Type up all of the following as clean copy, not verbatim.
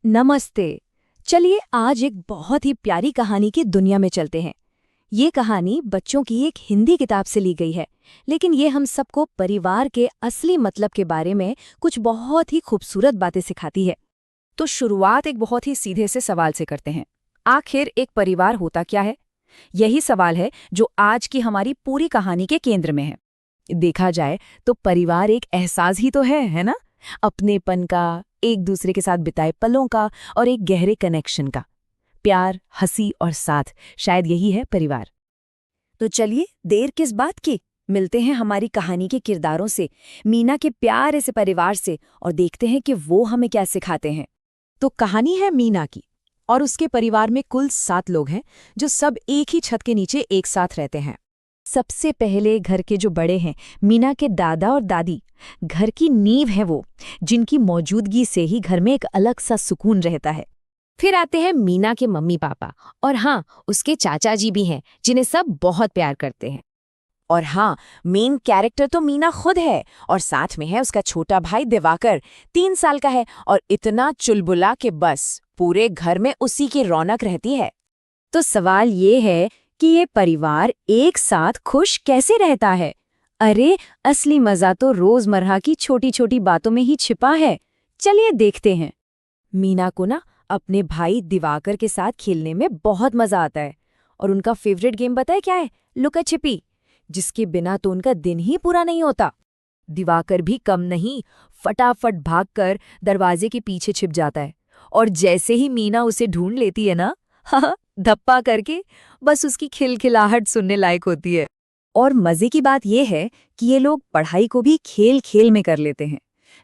नमस्ते। चलिए आज एक बहुत ही प्यारी कहानी की दुनिया में चलते हैं। ये कहानी बच्चों की एक हिंदी किताब से ली गई है, लेकिन ये हम सबको परिवार के असली मतलब के बारे में कुछ बहुत ही खूबसूरत बातें सिखाती है। तो शुरुआत एक बहुत ही सीधे से सवाल से करते हैं। आखिर एक परिवार होता क्या है? यही सवाल है जो आज की हमारी पूरी कहानी के केंद्र में है। देखा जाए तो परिवार एक एहसास ही तो है ना? अपनेपन का, एक दूसरे के साथ बिताए पलों का और एक गहरे कनेक्शन का। प्यार, हंसी और साथ, शायद यही है परिवार। तो चलिए देर किस बात की, मिलते हैं हमारी कहानी के किरदारों से, मीना के प्यारे से परिवार से, और देखते हैं कि वो हमें क्या सिखाते हैं। तो कहानी है मीना की, और उसके परिवार में कुल 7 लोग हैं जो सब एक ही छत के नीचे एक साथ रहते हैं। सबसे पहले घर के जो बड़े हैं, मीना के दादा और दादी, घर की नींव है वो, जिनकी मौजूदगी से ही घर में एक अलग सा सुकून रहता है। फिर आते हैं मीना के मम्मी पापा, और हाँ, उसके चाचा जी भी हैं जिन्हें सब बहुत प्यार करते हैं। और हाँ, मेन कैरेक्टर तो मीना खुद है, और साथ में है उसका छोटा भाई दिवाकर, 3 साल का है और इतना चुलबुला के बस पूरे घर में उसी की रौनक रहती है। तो सवाल ये है कि ये परिवार एक साथ खुश कैसे रहता है? अरे असली मजा तो रोजमर्रा की छोटी छोटी बातों में ही छिपा है। चलिए देखते हैं। मीना को ना अपने भाई दिवाकर के साथ खेलने में बहुत मजा आता है, और उनका फेवरेट गेम बताए क्या है? लुका छिपी, जिसके बिना तो उनका दिन ही पूरा नहीं होता। दिवाकर भी कम नहीं, फटाफट भागकर दरवाजे के पीछे छिप जाता है, और जैसे ही मीना उसे ढूंढ लेती है ना, धप्पा करके बस उसकी खिलखिलाहट सुनने लायक होती है। और मजे की बात यह है कि ये लोग पढ़ाई को भी खेल खेल में कर लेते हैं।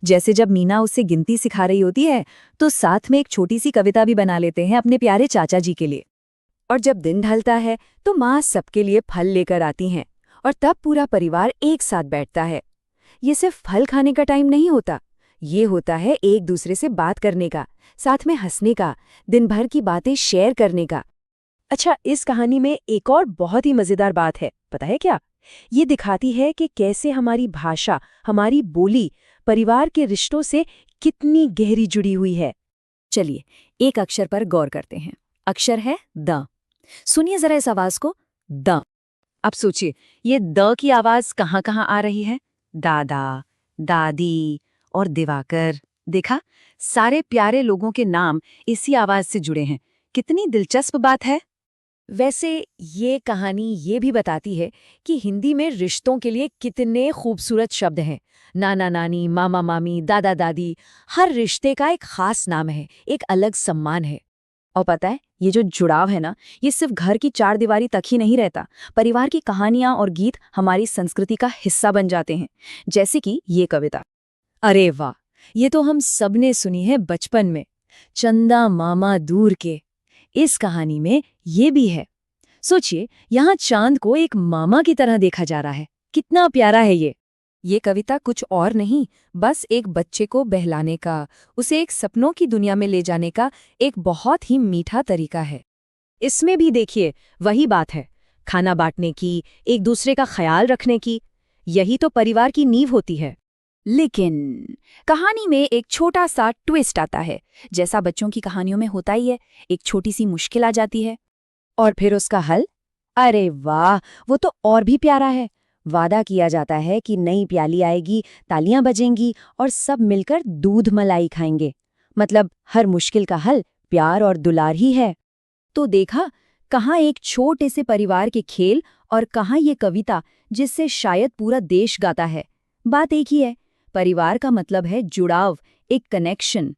जैसे जब मीना उसे गिनती सिखा रही होती है तो साथ में एक छोटी सी कविता भी बना लेते हैं अपने प्यारे चाचा जी के लिए। और जब दिन ढलता है तो माँ सबके लिए फल लेकर आती हैं, और तब पूरा परिवार एक साथ बैठता है। ये सिर्फ फल खाने का टाइम नहीं होता, ये होता है एक दूसरे से बात करने का, साथ में हंसने का, दिन भर की बातें शेयर करने का। अच्छा, इस कहानी में एक और बहुत ही मजेदार बात है, पता है क्या? ये दिखाती है कि कैसे हमारी भाषा, हमारी बोली परिवार के रिश्तों से कितनी गहरी जुड़ी हुई है। चलिए एक अक्षर पर गौर करते हैं। अक्षर है द। सुनिए जरा इस आवाज को, द। अब सोचिए ये द की आवाज कहाँ कहाँ आ रही है? दादा, दादी और दिवाकर। देखा, सारे प्यारे लोगों के नाम इसी आवाज से जुड़े हैं। कितनी दिलचस्प बात है। वैसे ये कहानी ये भी बताती है कि हिंदी में रिश्तों के लिए कितने खूबसूरत शब्द हैं। नाना नानी, मामा मामी, दादा दादी, हर रिश्ते का एक खास नाम है, एक अलग सम्मान है। और पता है, ये जो जुड़ाव है ना, ये सिर्फ घर की 4 दीवारी तक ही नहीं रहता। परिवार की कहानियां और गीत हमारी संस्कृति का हिस्सा बन जाते हैं, जैसे कि ये कविता। अरे वाह, ये तो हम सबने सुनी है बचपन में, चंदा मामा दूर के। इस कहानी में ये भी है। सोचिए, यहाँ चांद को एक मामा की तरह देखा जा रहा है। कितना प्यारा है ये। ये कविता कुछ और नहीं, बस एक बच्चे को बहलाने का, उसे एक सपनों की दुनिया में ले जाने का एक बहुत ही मीठा तरीका है। इसमें भी देखिए वही बात है, खाना बांटने की, एक दूसरे का ख्याल रखने की। यही तो परिवार की नींव होती है। लेकिन कहानी में एक छोटा सा ट्विस्ट आता है, जैसा बच्चों की कहानियों में होता ही है। एक छोटी सी मुश्किल आ जाती है, और फिर उसका हल। अरे वाह, वो तो और भी प्यारा है। वादा किया जाता है कि नई प्याली आएगी, तालियां बजेंगी और सब मिलकर दूध मलाई खाएंगे। मतलब हर मुश्किल का हल प्यार और दुलार ही है। तो देखा, कहाँ एक छोटे से परिवार के खेल, और कहाँ ये कविता जिससे शायद पूरा देश गाता है। बात एक ही है, परिवार का मतलब है जुड़ाव, एक कनेक्शन।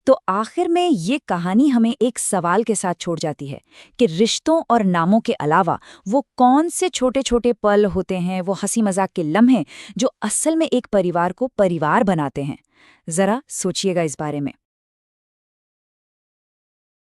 तो आखिर में ये कहानी हमें एक सवाल के साथ छोड़ जाती है कि रिश्तों और नामों के अलावा वो कौन से छोटे छोटे पल होते हैं, वो हंसी मजाक के लम्हे जो असल में एक परिवार को परिवार बनाते हैं। जरा सोचिएगा इस बारे में।